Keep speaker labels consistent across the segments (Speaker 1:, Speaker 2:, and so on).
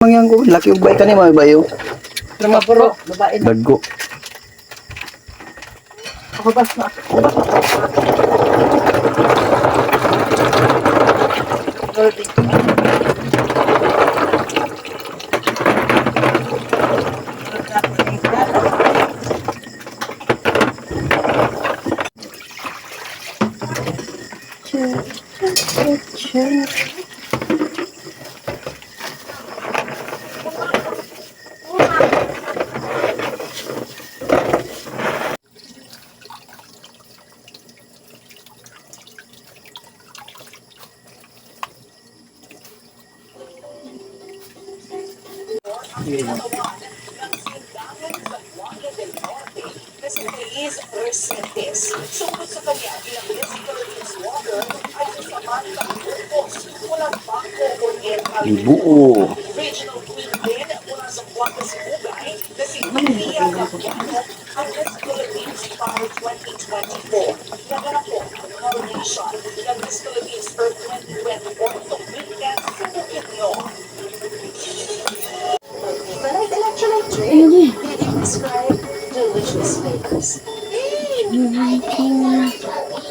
Speaker 1: Mangyan ko, laki yung bay ka ni mga bayo.
Speaker 2: Pero mapuro, babae na.
Speaker 1: Daggo.
Speaker 2: Ako basta.
Speaker 1: Ibuo.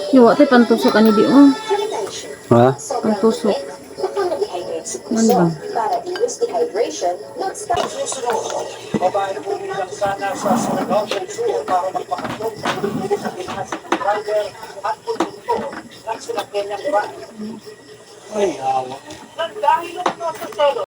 Speaker 3: Yung ate pantusok ani di oh.
Speaker 1: Ha?
Speaker 3: Pantusok. Ano ba?
Speaker 4: Babae po bilang sana sa Surigao del Sur para magpakatong sa driver at konduktor ng sinakyan niyang van. Ay, hawa. Nang dahil ang nasa solo,